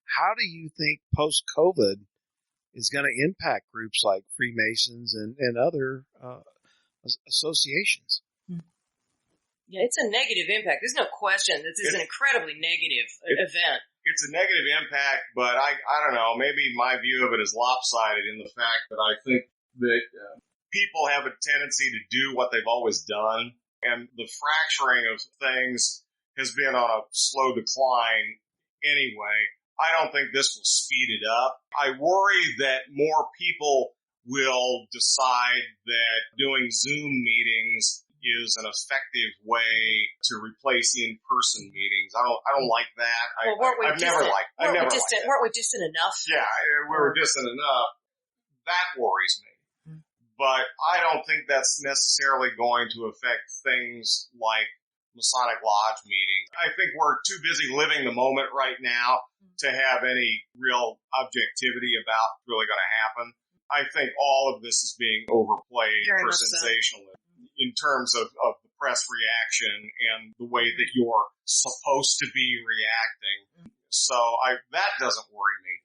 How do you think post-COVID is going to impact groups like Freemasons and other associations? Yeah, it's a negative impact. There's no question. This is an incredibly negative event. It's a negative impact, but I don't know, maybe my view of it is lopsided in the fact that I think that people have a tendency to do what they've always done, and the fracturing of things has been on a slow decline anyway. I don't think this will speed it up. I worry that more people will decide that doing Zoom meetings is an effective way to replace in-person meetings. I don't like that. I've never liked that. Weren't we distant enough? Yeah, we were distant enough. That worries me. But I don't think that's necessarily going to affect things like Masonic Lodge meetings. I think we're too busy living the moment right now to have any real objectivity about what's really going to happen. I think all of this is being overplayed for sensationalism in terms of the press reaction and the way that you're supposed to be reacting. So that doesn't worry me.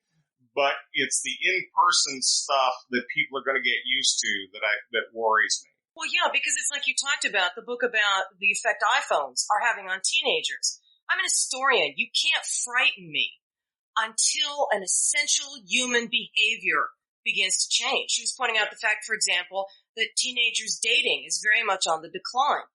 But it's the in-person stuff that people are going to get used to that worries me. Well, yeah, because it's like you talked about, the book about the effect iPhones are having on teenagers. I'm an historian. You can't frighten me until an essential human behavior begins to change. She was pointing out the fact, for example, that teenagers dating is very much on the decline.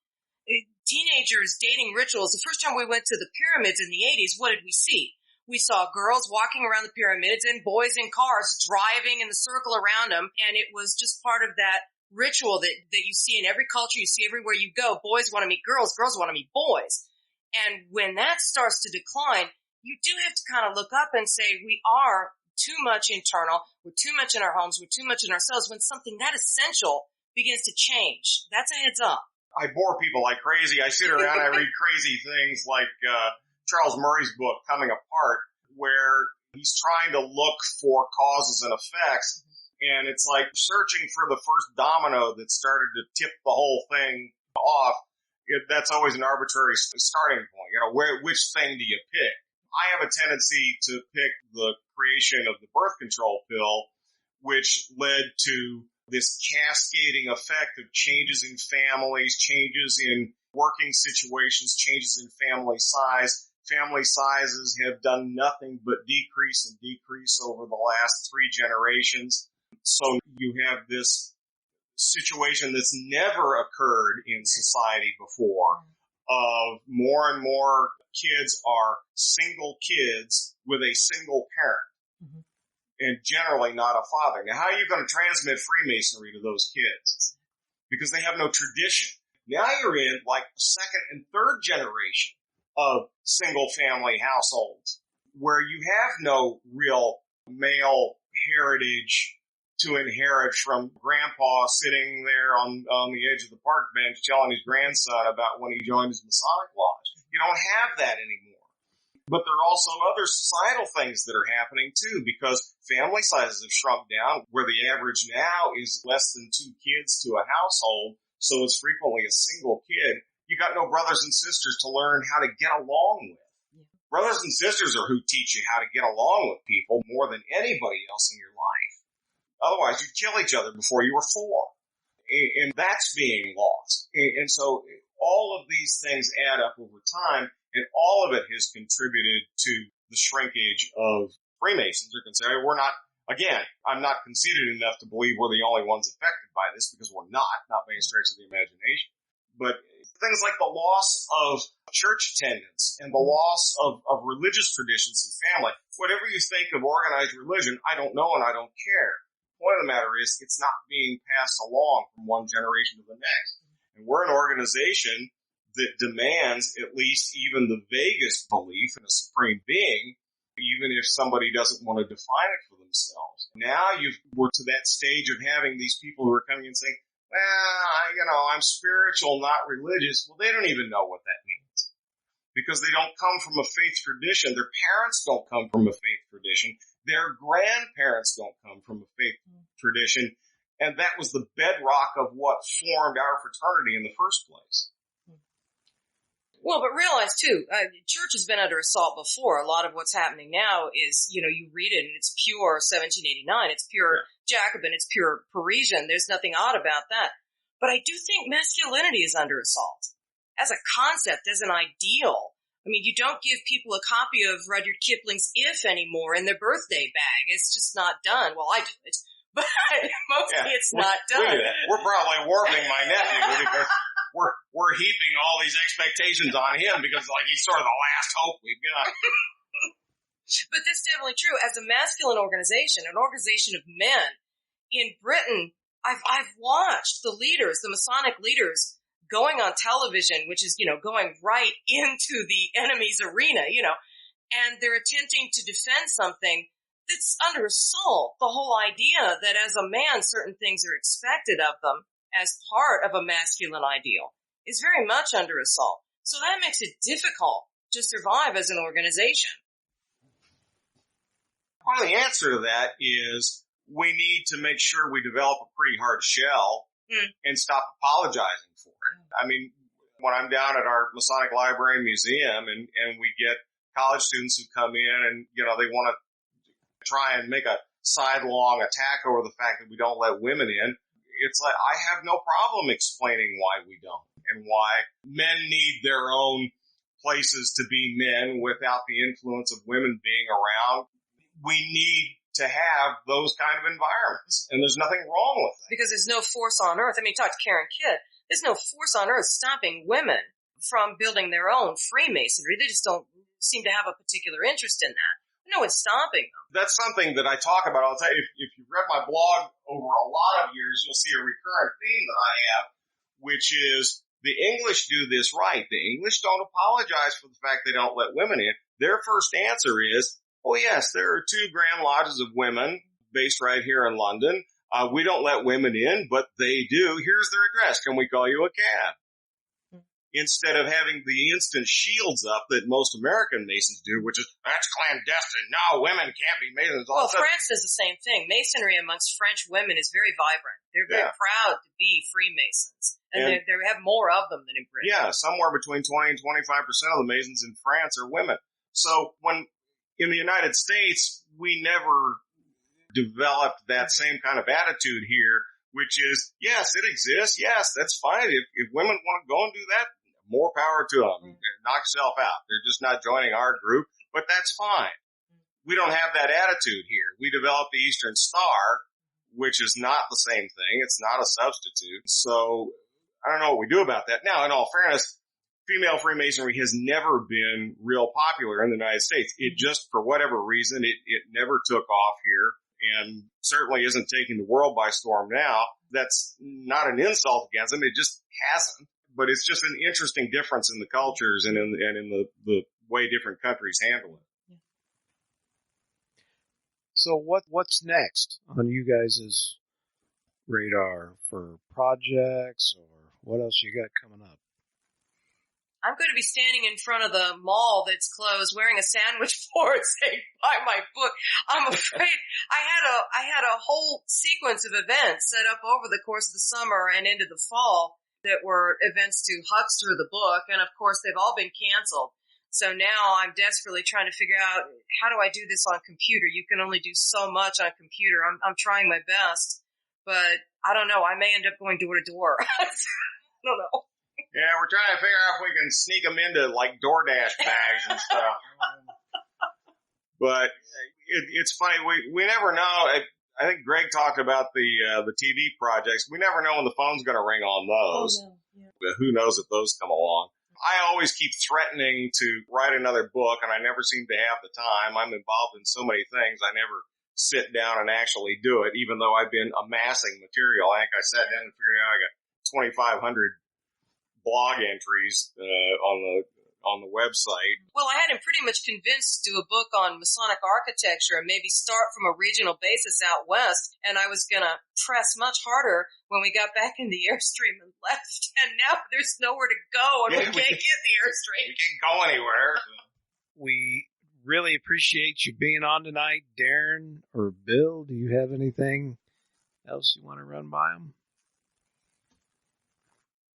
Teenagers dating rituals. The first time we went to the pyramids in the 80s, what did we see? We saw girls walking around the pyramids and boys in cars driving in the circle around them, and it was just part of that ritual that you see in every culture, you see everywhere you go. Boys want to meet girls, girls want to meet boys. And when that starts to decline, you do have to kind of look up and say, we are too much internal, we're too much in our homes, we're too much in ourselves. When something that essential begins to change, that's a heads up. I bore people like crazy. I sit around, I read crazy things like Charles Murray's book, Coming Apart, where he's trying to look for causes and effects. And it's like searching for the first domino that started to tip the whole thing off. That's always an arbitrary starting point. You know, which thing do you pick? I have a tendency to pick the creation of the birth control pill, which led to this cascading effect of changes in families, changes in working situations, changes in family size. Family sizes have done nothing but decrease and decrease over the last 3 generations. So you have this situation that's never occurred in society before of more and more kids are single kids with a single parent and generally not a father. Now, how are you going to transmit Freemasonry to those kids? Because they have no tradition. Now you're in like second and third generation of single family households where you have no real male heritage to inherit from grandpa sitting there on the edge of the park bench telling his grandson about when he joined his Masonic lodge. You don't have that anymore. But there are also other societal things that are happening too, because family sizes have shrunk down where the average now is less than 2 kids to a household. So it's frequently a single kid. You got no brothers and sisters to learn how to get along with. Brothers and sisters are who teach you how to get along with people more than anybody else in your life. Otherwise, you'd kill each other before you were 4. And that's being lost. And so all of these things add up over time, and all of it has contributed to the shrinkage of Freemasons. Or can say, we're not, again, I'm not conceited enough to believe we're the only ones affected by this, because we're not by any stretch of the imagination. But things like the loss of church attendance and the loss of religious traditions and family, whatever you think of organized religion, I don't know and I don't care. The point of the matter is it's not being passed along from one generation to the next. And we're an organization that demands at least even the vaguest belief in a supreme being, even if somebody doesn't want to define it for themselves. Now we're to that stage of having these people who are coming and saying, well, I'm spiritual, not religious. Well, they don't even know what that means because they don't come from a faith tradition. Their parents don't come from a faith tradition. Their grandparents don't come from a faith tradition. And that was the bedrock of what formed our fraternity in the first place. Well, but realize too, church has been under assault before. A lot of what's happening now is, you read it and it's pure 1789. It's pure Jacobin. It's pure Parisian. There's nothing odd about that. But I do think masculinity is under assault as a concept, as an ideal. I mean, you don't give people a copy of Rudyard Kipling's If anymore in their birthday bag. It's just not done. Well, I do it, but mostly it's not done. We're probably warping my nephew because we're heaping all these expectations on him because he's sort of the last hope we've got. But that's definitely true. As a masculine organization, an organization of men in Britain, I've watched the leaders, the Masonic leaders, going on television, which is, going right into the enemy's arena, and they're attempting to defend something that's under assault. The whole idea that as a man, certain things are expected of them as part of a masculine ideal is very much under assault. So that makes it difficult to survive as an organization. Well, the answer to that is we need to make sure we develop a pretty hard shell and stop apologizing for it. I mean, when I'm down at our Masonic Library and Museum and we get college students who come in and, they want to try and make a sidelong attack over the fact that we don't let women in, it's like I have no problem explaining why we don't and why men need their own places to be men without the influence of women being around. We need to have those kind of environments, and there's nothing wrong with that. Because there's no force on earth. I mean, talk to Karen Kidd. There's no force on earth stopping women from building their own Freemasonry. They just don't seem to have a particular interest in that. No one's stopping them. That's something that I talk about. I'll tell you, if you've read my blog over a lot of years, you'll see a recurrent theme that I have, which is the English do this right. The English don't apologize for the fact they don't let women in. Their first answer is, oh yes, there are 2 grand lodges of women based right here in London. We don't let women in, but they do. Here's their address. Can we call you a cab? Instead of having the instant shields up that most American Masons do, which is, that's clandestine. No, women can't be Masons. Well, France does the same thing. Masonry amongst French women is very vibrant. They're very proud to be Freemasons. And they have more of them than in Britain. Yeah, somewhere between 20 and 25% of the Masons in France are women. So when in the United States, we never developed that same kind of attitude here, which is, yes, it exists. Yes, that's fine. If women want to go and do that, more power to them. Knock yourself out. They're just not joining our group, but that's fine. We don't have that attitude here. We developed the Eastern Star, which is not the same thing. It's not a substitute. So I don't know what we do about that. Now, in all fairness, female Freemasonry has never been real popular in the United States. It just, for whatever reason, it never took off here, and certainly isn't taking the world by storm now. That's not an insult against them. It just hasn't. But it's just an interesting difference in the cultures and in the way different countries handle it. So what's next on you guys' radar for projects, or what else you got coming up? I'm going to be standing in front of the mall that's closed wearing a sandwich board saying, buy my book. I'm afraid I had a whole sequence of events set up over the course of the summer and into the fall that were events to huckster the book. And of course, they've all been canceled. So now I'm desperately trying to figure out, how do I do this on computer? You can only do so much on computer. I'm trying my best, but I don't know. I may end up going door to door. I don't know. Yeah, we're trying to figure out if we can sneak them into like DoorDash bags and stuff. But it's funny. We never know. I think Greg talked about the TV projects. We never know when the phone's going to ring on those. Oh, no. Yeah. Who knows if those come along? I always keep threatening to write another book, and I never seem to have the time. I'm involved in so many things, I never sit down and actually do it, even though I've been amassing material. I think I sat down and figured out I got 2,500 blog entries on the website. Well, I had him pretty much convinced to do a book on Masonic architecture and maybe start from a regional basis out west. And I was going to press much harder when we got back in the Airstream and left. And now there's nowhere to go, and we can't get the Airstream. We can't go anywhere. We really appreciate you being on tonight. Darren or Bill, do you have anything else you want to run by them?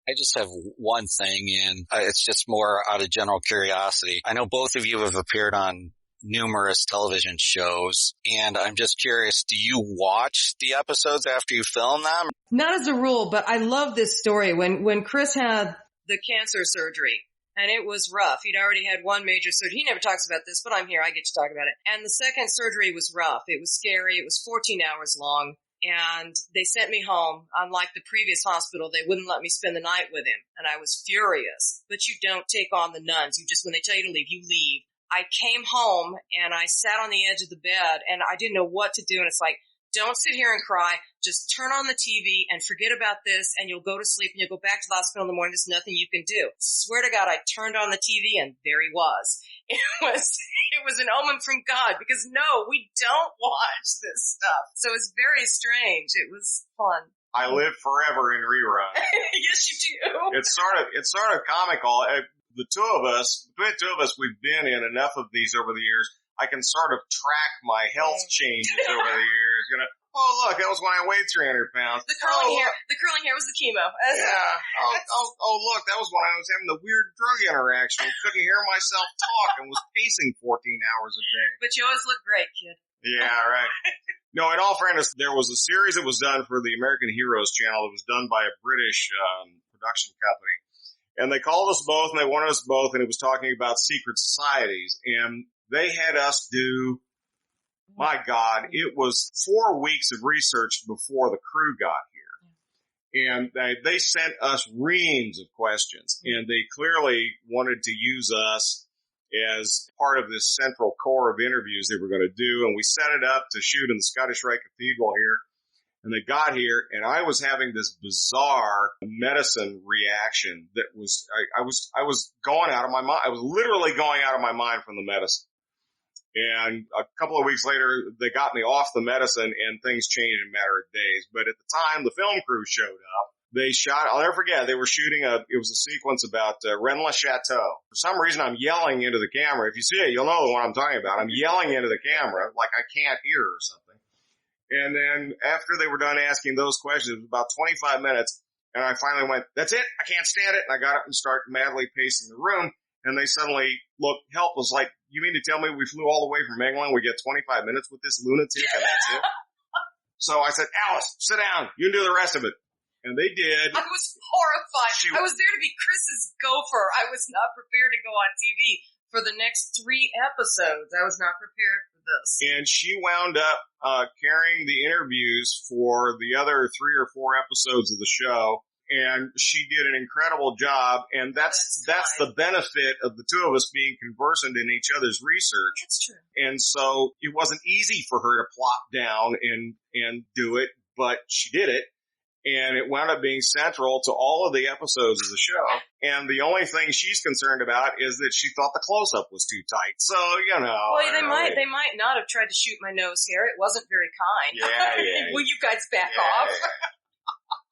I just have one thing, and it's just more out of general curiosity. I know both of you have appeared on numerous television shows, and I'm just curious, do you watch the episodes after you film them? Not as a rule, but I love this story. When Chris had the cancer surgery, and it was rough. He'd already had one major surgery. He never talks about this, but I'm here. I get to talk about it. And the second surgery was rough. It was scary. It was 14 hours long. And they sent me home. Unlike the previous hospital, they wouldn't let me spend the night with him. And I was furious. But you don't take on the nuns. You just, when they tell you to leave, you leave. I came home and I sat on the edge of the bed and I didn't know what to do. And it's like, don't sit here and cry. Just turn on the TV and forget about this, and you'll go to sleep and you'll go back to the hospital in the morning. There's nothing you can do. Swear to God, I turned on the TV and there he was. It was an omen from God, because no, we don't watch this stuff. So it's very strange. It was fun. I live forever in reruns. Yes, you do. It's sort of comical. Between the two of us, we've been in enough of these over the years. I can sort of track my health changes over the years. You know, oh look, that was when I weighed 300 pounds. The curling hair was the chemo. Yeah. Oh look, that was when I was having the weird drug interaction. I couldn't hear myself talk and was pacing 14 hours a day. But you always look great, kid. Yeah, right. No, in all fairness, there was a series that was done for the American Heroes channel that was done by a British production company. And they called us both and they wanted us both, and it was talking about secret societies. And they had us do, my God, it was 4 weeks of research before the crew got here. And they sent us reams of questions, and they clearly wanted to use us as part of this central core of interviews they were going to do. And we set it up to shoot in the Scottish Rite Cathedral here. And they got here, and I was having this bizarre medicine reaction that was, I was going out of my mind. I was literally going out of my mind from the medicine. And a couple of weeks later, they got me off the medicine, and things changed in a matter of days. But at the time, the film crew showed up. They shot, I'll never forget, they were shooting it was a sequence about Rennes-le-Château. For some reason, I'm yelling into the camera. If you see it, you'll know the one I'm talking about. I'm yelling into the camera like I can't hear or something. And then after they were done asking those questions, it was about 25 minutes, and I finally went, that's it, I can't stand it. And I got up and started madly pacing the room, and they suddenly looked helpless, like, you mean to tell me we flew all the way from England, we get 25 minutes with this lunatic, and that's it? So I said, Alice, sit down, you can do the rest of it. And they did. I was horrified. I was there to be Chris's gopher. I was not prepared to go on TV for the next 3 episodes. I was not prepared for this. And she wound up carrying the interviews for the other 3 or 4 episodes of the show. And she did an incredible job. And that's the benefit of the two of us being conversant in each other's research. That's true. And so it wasn't easy for her to plop down and do it, but she did it. And it wound up being central to all of the episodes of the show. And the only thing she's concerned about is that she thought the close-up was too tight. So, you know. Well, they might not have tried to shoot my nose hair. It wasn't very kind. Yeah. Will you guys back off?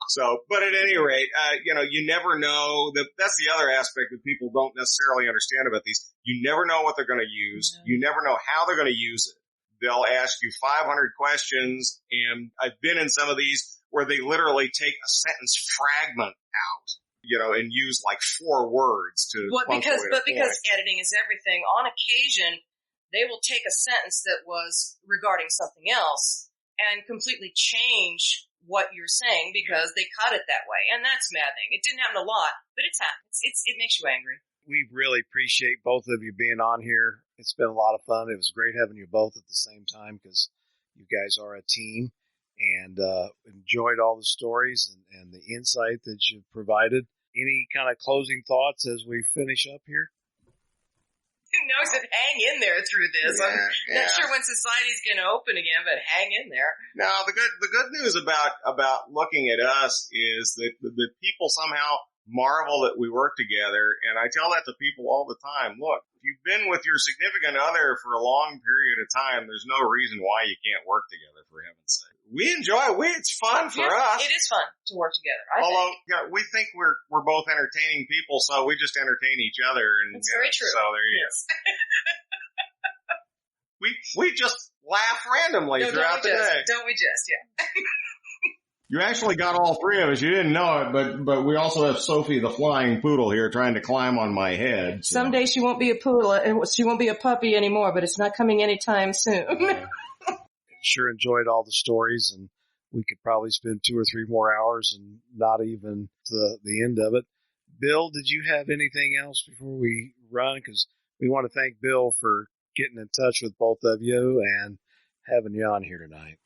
So, but at any rate, you never know that's the other aspect that people don't necessarily understand about these. You never know what they're going to use. No. You never know how they're going to use it. They'll ask you 500 questions, and I've been in some of these where they literally take a sentence fragment out, and use like 4 words to because editing is everything. On occasion, they will take a sentence that was regarding something else and completely change what you're saying because they cut it that way. And that's maddening. It didn't happen a lot, but it's happened. It makes you angry. We really appreciate both of you being on here. It's been a lot of fun. It was great having you both at the same time because you guys are a team, and enjoyed all the stories and the insight that you've provided. Any kind of closing thoughts as we finish up here? No, I said hang in there through this. I'm not sure when society's going to open again, but hang in there. Now, the good news about looking at us is that people somehow marvel that we work together, and I tell that to people all the time. Look, if you've been with your significant other for a long period of time, there's no reason why you can't work together, for heaven's sake. We enjoy it. It's fun for us. It is fun to work together. Although we think we're both entertaining people, so we just entertain each other. And that's very true. So there you go. We just laugh randomly throughout the day. Don't we just? Yeah. You actually got all 3 of us. You didn't know it, but we also have Sophie the flying poodle here trying to climb on my head. So. Someday she won't be a poodle. She won't be a puppy anymore, but it's not coming anytime soon. Sure enjoyed all the stories, and we could probably spend 2 or 3 more hours and not even the end of it. Bill, did you have anything else before we run? Because we want to thank Bill for getting in touch with both of you and having you on here tonight.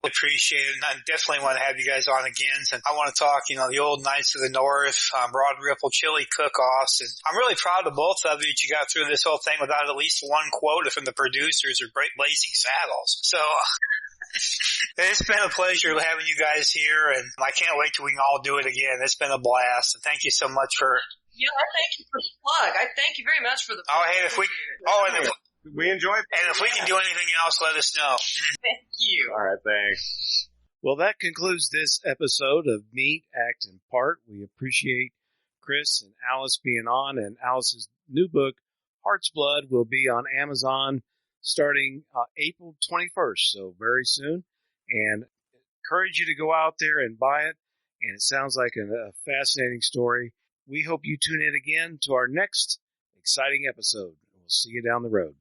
Appreciate it, and I definitely want to have you guys on again. And I want to talk, the old Knights of the North, Broad Ripple Chili cook-offs, and I'm really proud of both of you that you got through this whole thing without at least one quota from the producers or Great Blazing Saddles. So it's been a pleasure having you guys here, and I can't wait till we can all do it again. It's been a blast, and thank you so much for. Yeah, I thank you for the plug. I thank you very much for the plug. We enjoyed it. And if we can do anything else, let us know. Thank you. All right, thanks. Well, that concludes this episode of Meet, Act, and Part. We appreciate Chris and Alice being on, and Alice's new book, Heart's Blood, will be on Amazon starting April 21st, so very soon. And encourage you to go out there and buy it, and it sounds like a fascinating story. We hope you tune in again to our next exciting episode. We'll see you down the road.